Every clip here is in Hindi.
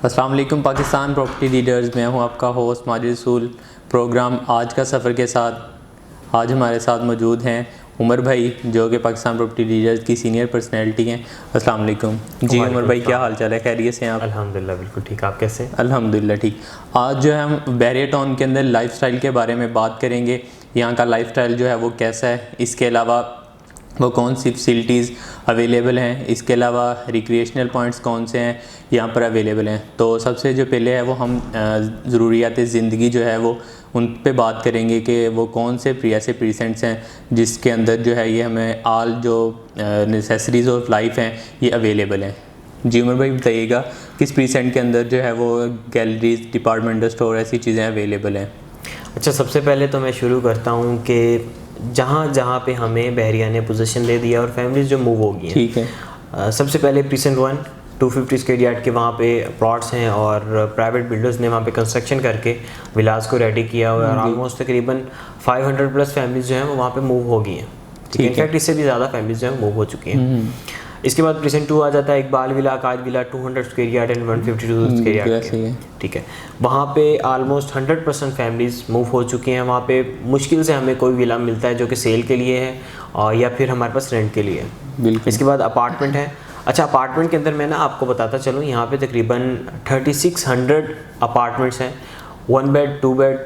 अस्सलाम वालेकुम पाकिस्तान प्रॉपर्टी लीडर्स, मैं हूं आपका होस्ट माजिद रसूल। प्रोग्राम आज का सफ़र के साथ आज हमारे साथ मौजूद हैं उमर भाई, जो कि पाकिस्तान प्रॉपर्टी लीडर्स की सीनियर पर्सनैलिटी हैं। अस्सलाम वालेकुम जी उमर भाई, क्या हाल चाल है? खैरियत से हैं आप? अल्हम्दुलिल्लाह बिल्कुल ठीक। आप कैसे? अल्हम्दुलिल्लाह ठीक। आज जो है हम बहरिया टाउन के अंदर लाइफस्टाइल के बारे में बात करेंगे। यहाँ का लाइफस्टाइल जो है वो कैसा है, इसके अलावा वो कौन सी फैसिलिटीज़ अवेलेबल हैं, इसके अलावा रिक्रिएशनल पॉइंट्स कौन से हैं यहाँ पर अवेलेबल हैं। तो सबसे जो पहले है वो हम ज़रूरियात ज़िंदगी जो है वो उन पे बात करेंगे कि वो कौन से ऐसे प्रीसेंट्स हैं जिसके अंदर जो है ये हमें आल जो नेसेसरीज़ ऑफ लाइफ हैं ये अवेलेबल हैं। जी उमर भाई बताइएगा, किस प्रीसेंट के अंदर जो है वो गैलरीज, डिपार्टमेंटल स्टोर, ऐसी चीज़ें अवेलेबल हैं? अच्छा, सबसे पहले तो मैं शुरू करता हूँ कि जहाँ जहाँ पे हमें बहरिया ने पोजीशन दे दिया और फैमिलीज जो मूव हो गई हैं, ठीक है। सबसे पहले प्रीसेंट 1 250 स्क्वायर यार्ड के वहाँ पे प्लॉट्स हैं और प्राइवेट बिल्डर्स ने वहाँ पे कंस्ट्रक्शन करके विलास को रेडी किया हुआ है और ऑलमोस्ट तकरीबन 500 प्लस फैमिलीज जो हैं वो वहाँ पे मूव हो गई हैं। ठीक है, इनफैक्ट इससे भी ज़्यादा फैमिलीज जो हैं मूव हो चुकी हैं। इसके बाद प्रीसेंट 2 आ जाता है Iqbal villa, cause villa, 200 square yard and 152 square yard. ठीक है, वहाँ पे ऑलमोस्ट 100% फैमिलीज मूव हो चुकी हैं। वहाँ पे मुश्किल से हमें कोई विला मिलता है जो कि सेल के लिए है और या फिर हमारे पास रेंट के लिए है। बिल्कुल। इसके बाद अपार्टमेंट है। अच्छा, अपार्टमेंट के अंदर मैं ना आपको बताता चलूँ, यहाँ पे तकरीबन 3600 अपार्टमेंट्स हैं। 1 बेड, 2 बेड,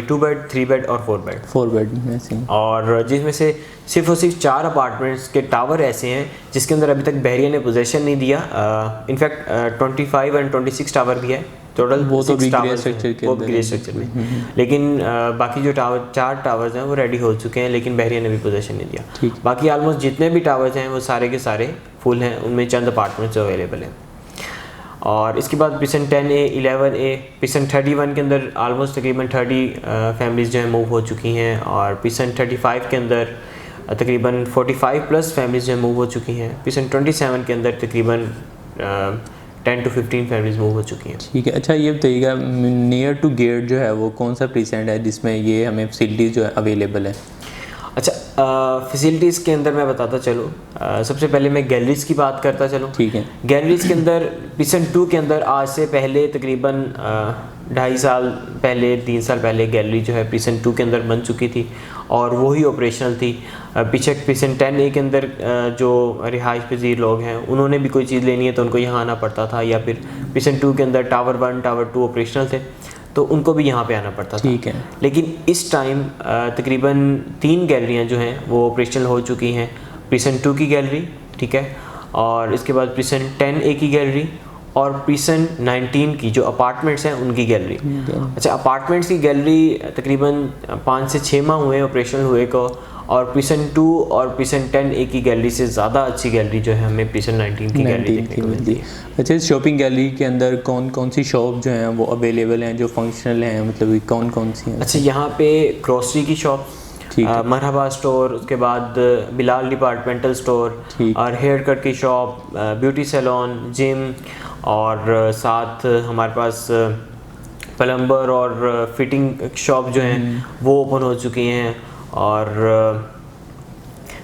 2 बेड, 3 बेड और 4 बेड में से, और जिसमें से सिर्फ और सिर्फ 4 अपार्टमेंट्स के टावर ऐसे हैं जिसके अंदर अभी तक बहरिया ने पोजेशन नहीं दिया। इनफैक्ट 25 एंड 26 टावर भी है टोटल, वो तो ग्रे स्ट्रक्चर में। लेकिन बाकी जो 4 टावर्स हैं वो रेडी हो चुके हैं, लेकिन बहरिया ने भी पोजेशन नहीं दिया। बाकी ऑलमोस्ट जितने भी टावर्स हैं वो सारे के सारे फुल हैं, उनमें चंद अपार्टमेंट्स अवेलेबल हैं। और इसके बाद प्रीसेंट 10A, 11A, प्रीसेंट 31 के अंदर ऑलमोस्ट तकरीबन 30 फैमिलीज़ जो हैं मूव हो चुकी हैं और प्रीसेंट 35 के अंदर तकरीबन 45 प्लस फैमिलीज़ जो मूव हो चुकी हैं। प्रीसेंट 27 के अंदर तकरीबन 10 to 15 फैमिलीज़ मूव हो चुकी हैं। ठीक है। अच्छा, ये बताइएगा नियर टू गेट जो है वो कौन सा प्रीसेंट है जिसमें ये हमें फैसिलिटीज़ जो है अवेलेबल है? अच्छा, फैसिलिटीज़ के अंदर मैं बताता चलूँ, सबसे पहले मैं गैलरीज़ की बात करता चलूँ। ठीक है। गैलरीज़ के अंदर प्रीसेंट 2 के अंदर आज से पहले तकरीबन 2.5 साल पहले, 3 साल पहले गैलरी जो है प्रीसेंट 2 के अंदर बन चुकी थी और वही ऑपरेशनल थी। पीछे प्रीसेंट 10A के अंदर जो रिहाइश पजीर लोग हैं उन्होंने भी कोई चीज़ लेनी है तो उनको यहाँ आना पड़ता था, या फिर प्रीसेंट 2 के अंदर टावर 1, टावर 2 ऑपरेशनल थे तो उनको भी यहाँ पे आना पड़ता था। ठीक है। लेकिन इस टाइम तकरीबन 3 गैलरियाँ जो हैं वो ऑपरेशनल हो चुकी हैं। प्रीसेंट 2 की गैलरी, ठीक है, और इसके बाद प्रीसेंट 10A की गैलरी और प्रीसेंट 19 की जो अपार्टमेंट्स हैं उनकी गैलरी। अच्छा, अपार्टमेंट्स की गैलरी तकरीबन 5 से 6 माह हुए ऑपरेशनल हुए को, और प्रीसेंट 2 और प्रीसेंट 10A की गैलरी से ज़्यादा अच्छी गैलरी जो है हमें प्रीसेंट 19 की गैलरी देखने को मिलती है। अच्छा, इस शॉपिंग गैलरी के अंदर कौन कौन सी शॉप जो हैं वो अवेलेबल हैं, जो फंक्शनल हैं, मतलब कौन कौन सी हैं? अच्छा, यहाँ पे ग्रोसरी की शॉप, मरहबा स्टोर, उसके बाद बिलाल डिपार्टमेंटल स्टोर और हेयर कट की शॉप, ब्यूटी सैलून, जिम, और साथ हमारे पास प्लम्बर और फिटिंग शॉप जो हैं वो ओपन हो चुकी हैं। और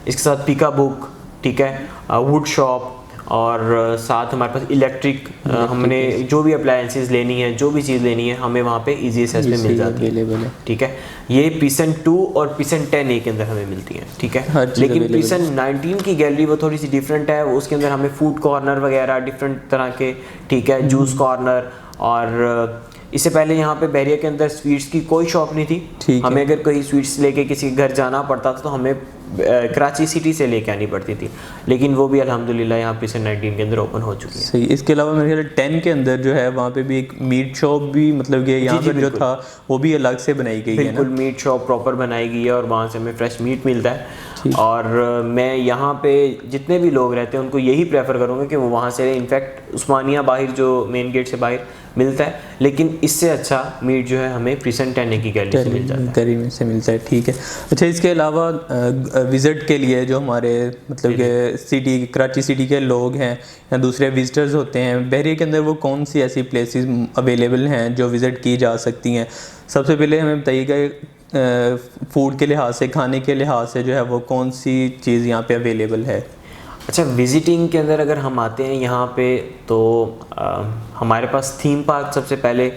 इसके साथ पिका बुक, ठीक है, वुड शॉप, और साथ हमारे पास इलेक्ट्रिक, हमने जो भी अप्लायंसेस लेनी है, जो भी चीज़ लेनी है हमें वहाँ पे इजी एक्सेस पे मिल जाती है। ठीक है, ये प्रीसेंट 2 और प्रीसेंट 10A के अंदर हमें मिलती है। ठीक है, लेकिन प्रीसेंट 19 की गैलरी वो थोड़ी सी डिफरेंट है। उसके अंदर हमें फूड कॉर्नर वगैरह डिफरेंट तरह के, ठीक है, जूस कॉर्नर, और इससे पहले यहाँ पे बहरिया के अंदर स्वीट्स की कोई शॉप नहीं थी। हमें अगर कोई स्वीट्स लेके किसी के घर जाना पड़ता था तो हमें कराची सिटी से लेके आनी पड़ती थी, लेकिन वो भी अल्हम्दुलिल्लाह यहाँ प्रीसेंट 19 के अंदर ओपन हो चुकी है। सही। इसके अलावा मेरे ख्याल 10 के अंदर जो है वहाँ पे भी एक मीट शॉप भी, मतलब कि यहाँ पर जो था वो भी अलग से बनाई गई है। बिल्कुल, मीट शॉप प्रॉपर बनाई गई है और वहाँ से हमें फ्रेश मीट मिलता है। और मैं यहाँ पे जितने भी लोग रहते हैं उनको यही प्रेफर करूँगा कि वो वहाँ से, इनफैक्ट उस्मानिया बाहर जो मेन गेट से बाहर मिलता है, लेकिन इससे अच्छा मीट जो है हमें प्रीसेंट 10A की गैलरी से मिल जाता है। ठीक है। अच्छा, इसके अलावा विज़िट के लिए जो हमारे मतलब कि सिटी, कराची सिटी के लोग हैं या दूसरे विजिटर्स होते हैं बहरिया के अंदर, वो कौन सी ऐसी प्लेसेस अवेलेबल हैं जो विज़िट की जा सकती हैं? सबसे पहले हमें बताइएगा फूड के लिहाज से, खाने के लिहाज से जो है वो कौन सी चीज़ यहाँ पे अवेलेबल है? अच्छा, विजिटिंग के अंदर अगर हम आते हैं यहाँ पे तो हमारे पास थीम पार्क सबसे पहले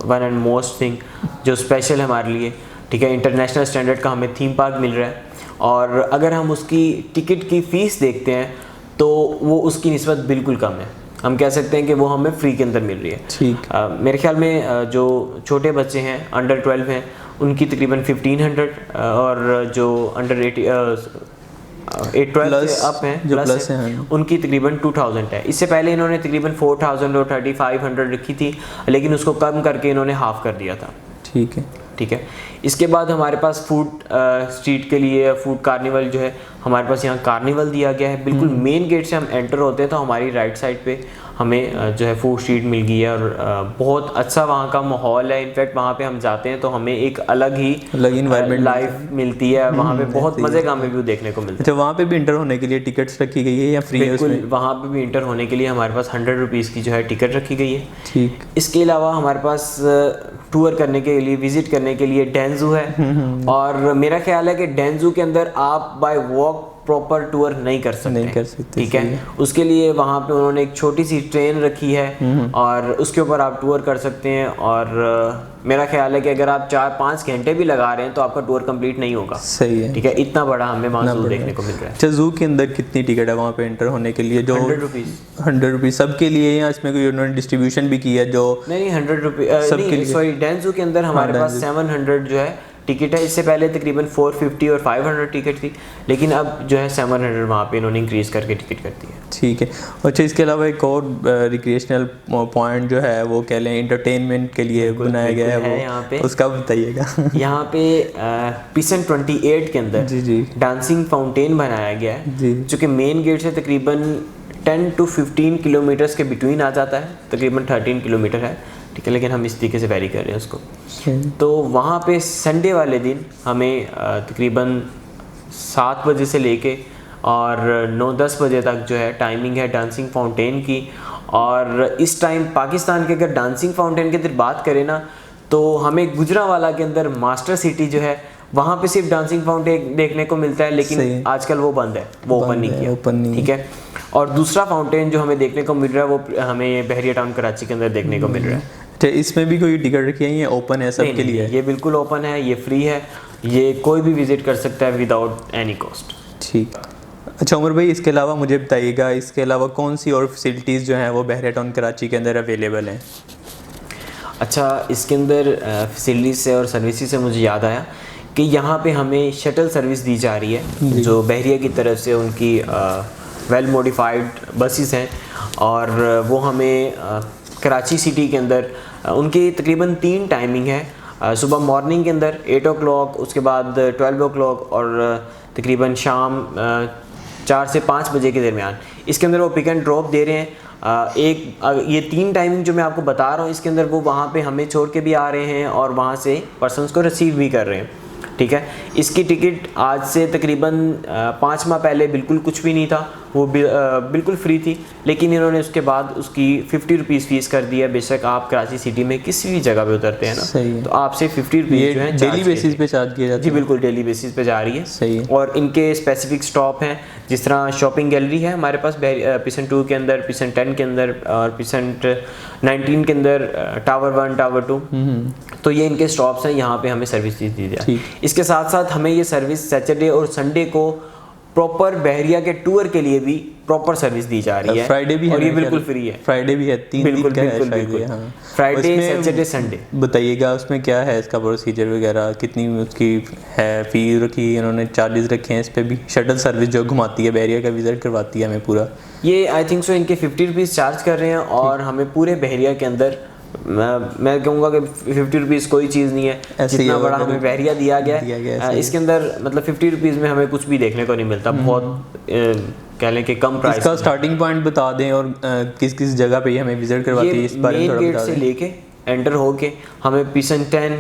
वन एंड मोस्ट थिंग जो स्पेशल है हमारे लिए, ठीक है। इंटरनेशनल स्टैंडर्ड का हमें थीम पार्क मिल रहा है, और अगर हम उसकी टिकट की फ़ीस देखते हैं तो वो उसकी निस्बत बिल्कुल कम है। हम कह सकते हैं कि वो हमें फ्री के अंदर मिल रही है। ठीक। मेरे ख्याल में जो छोटे बच्चे हैं अंडर 12 हैं उनकी तकरीबन 1500, और जो अंडर 12 से अप हैं जो प्लस हैं उनकी तकरीबन 2000 है। इससे पहले इन्होंने तकरीबन 4000 और 3500 रखी थी, लेकिन उसको कम करके इन्होंने हाफ कर दिया था। ठीक है, ठीक है। इसके बाद हमारे पास फूड स्ट्रीट के लिए फूड कार्निवल जो है हमारे पास यहाँ कार्निवल दिया गया है। बिल्कुल मेन गेट से हम एंटर होते हैं तो हमारी राइट साइड पे हमें जो है फूड स्ट्रीट मिल गई है, और बहुत अच्छा वहाँ का माहौल है। इनफैक्ट वहाँ पे हम जाते हैं तो हमें एक अलग ही इन्वायरमेंट लाइफ मिलती है। वहाँ पे बहुत मज़े का हमें व्यू देखने को मिलता है। अच्छा, वहाँ पे भी इंटर होने के लिए टिकट्स रखी गई है या फ्री है उसमें? वहाँ पे भी इंटर होने के लिए हमारे पास 100 रुपीज़ की जो है टिकट रखी गई है। ठीक। इसके अलावा हमारे पास टूर करने के लिए, विजिट करने के लिए डेंजू है, और मेरा ख्याल है कि डेंजू के अंदर आप बाय वॉक प्रॉपर टूर नहीं कर सकते, ठीक है। उसके लिए वहाँ पे उन्होंने एक छोटी सी ट्रेन रखी है और उसके ऊपर आप टूर कर सकते हैं, और मेरा ख्याल है कि अगर आप 4-5 घंटे भी लगा रहे हैं तो आपका टूर कंप्लीट नहीं होगा। सही है, ठीक है। इतना बड़ा हमें वहाँ जू देखने को मिल रहा है। अच्छा, जू के अंदर कितनी टिकट है वहाँ पे एंटर होने के लिए? जो 100 रुपीज़। 100 रुपीज़ सबके लिए, या इसमें कोई उन्होंने डिस्ट्रीब्यूशन भी किया जो? नहीं, 100 रुपीज़, सॉरी, डेंजू के अंदर हमारे पास 700 जो है टिकट है। इससे पहले तकरीबन 450 और 500 टिकट थी, लेकिन अब जो है 700 वहाँ पे इन्होंने इंक्रीज करके टिकट कर दी है। ठीक है। अच्छा, इसके अलावा एक और रिक्रिएशनल पॉइंट जो है वो कह लें एंटरटेनमेंट के लिए बनाया गया है, वो यहाँ पे उसका बताइएगा। यहाँ पे पिसन 28 के अंदर जी डांसिंग फाउंटेन बनाया गया है, जी, जो कि मेन गेट से तकरीबन 10 to 15 किलोमीटर्स के बिटवीन आ जाता है। तकरीबन 13 किलोमीटर है, ठीक है, लेकिन हम इस तरीके से वेरी कर रहे हैं उसको। तो वहाँ पे संडे वाले दिन हमें तकरीबन 7 बजे से लेके और 9-10 बजे तक जो है टाइमिंग है डांसिंग फाउंटेन की। और इस टाइम पाकिस्तान के अगर डांसिंग फाउंटेन की अंदर बात करें ना, तो हमें गुजरांवाला के अंदर मास्टर सिटी जो है वहाँ पे सिर्फ डांसिंग फाउंटेन देखने को मिलता है, लेकिन आजकल वो बंद है, वो ओपन नहीं किया, ठीक है। और दूसरा फाउंटेन जो हमें देखने को मिल रहा है वो हमें बहरिया टाउन कराची के अंदर देखने को मिल रहा है। तो इसमें भी कोई टिकट रखी है, ये ओपन है सबके लिए? ये बिल्कुल ओपन है, ये फ्री है, ये कोई भी विजिट कर सकता है विदाउट एनी कॉस्ट। ठीक। अच्छा उमर भाई, इसके अलावा मुझे बताइएगा, इसके अलावा कौन सी और फैसिलिटीज़ जो हैं वो बहरिया टाउन कराची के अंदर अवेलेबल हैं? अच्छा, इसके अंदर फैसिलिटीज से और सर्विसेज से मुझे याद आया कि यहाँ पे हमें शटल सर्विस दी जा रही है, जो बहरिया की तरफ से उनकी वेल मॉडिफाइड बसेस हैं, और वो हमें कराची सिटी के अंदर उनकी तकरीबन 3 टाइमिंग है। सुबह मॉर्निंग के अंदर 8 o'clock, उसके बाद 12 o'clock, और तकरीबन शाम 4 से 5 बजे के दरमियान। इसके अंदर वो पिक एंड ड्रॉप दे रहे हैं। ये 3 टाइमिंग जो मैं आपको बता रहा हूँ, इसके अंदर वो वहाँ पे हमें छोड़ के भी आ रहे हैं और वहाँ से पर्सनस को रिसीव भी कर रहे हैं, ठीक है। इसकी टिकट आज से तकरीबन 5 माह पहले बिल्कुल कुछ भी नहीं था, वो बिल्कुल फ्री थी, लेकिन इन्होंने उसके बाद उसकी 50 रुपीज़ फ़ीस कर दी है। बेशक आप कराची सिटी में किसी भी जगह पे उतरते हैं ना, तो आपसे 50 रुपीज़ जो है डेली बेसिस पे चार्ज किया जाता है। जी बिल्कुल, डेली बेसिस पे जा रही है। सही है। और इनके स्पेसिफिक स्टॉप हैं, जिस तरह शॉपिंग गैलरी है हमारे पास पिसन 2 के अंदर, पिसन 10 के अंदर, और पिसन 19 के अंदर, टावर 1, टावर 2, तो ये इनके स्टॉप्स हैं, यहाँ पे हमें सर्विस दी जाए। इसके साथ साथ हमें ये सर्विस सैटरडे और संडे को प्रॉपर बहरिया के टूर के लिए भी प्रॉपर सर्विस दी जा रही है। फ्राइडे भी है, और ये बिल्कुल फ्री है। फ्राइडे भी है, 3 दिन का है शायद। हाँ, फ्राइडे, सैटरडे, संडे। बताइएगा उसमें क्या है इसका प्रोसीजर वगैरह, कितनी उसकी है फी रखी, इन्होंने चार्जेस रखे हैं इस पे भी? शटल सर्विस जो घुमाती है, बहरिया का विजिट करवाती है हमें पूरा, ये आई थिंक सो इनके 50 रुपीज़ चार्ज कर रहे हैं, और हमें पूरे बहरिया के अंदर मैं कहूँगा कि 50 रुपीज़ कोई चीज़ नहीं है, जितना बड़ा हमें बहरिया दिया गया है। इसके अंदर मतलब 50 रुपीज़ में हमें कुछ भी देखने को नहीं मिलता, बहुत कह लें कि कम प्राइस। इसका स्टार्टिंग पॉइंट बता दें, और किस किस जगह पे हमें विजिट करवाती है इस बारे में थोड़ा बता दें। से लेके एंटर होके हमें पिसन 10,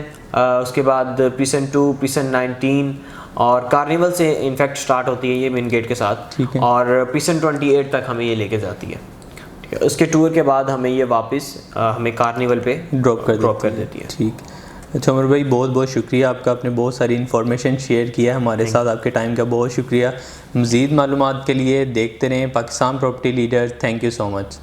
उसके बाद पिसन 2, पिसन 19, और कार्निवल से इनफैक्ट स्टार्ट होती है ये मेन गेट के साथ, और पिसन 28 तक हमें ये लेके जाती है। उसके टूर के बाद हमें ये वापस हमें कार्निवल पे ड्रॉप कर देती है। ठीक। अच्छा उमर भाई, बहुत बहुत शुक्रिया आपका, आपने बहुत सारी इन्फॉर्मेशन शेयर किया है हमारे साथ, आपके टाइम का बहुत शुक्रिया। मज़ीद मालूमात के लिए देखते रहें Pakistan property leader. Thank you so much.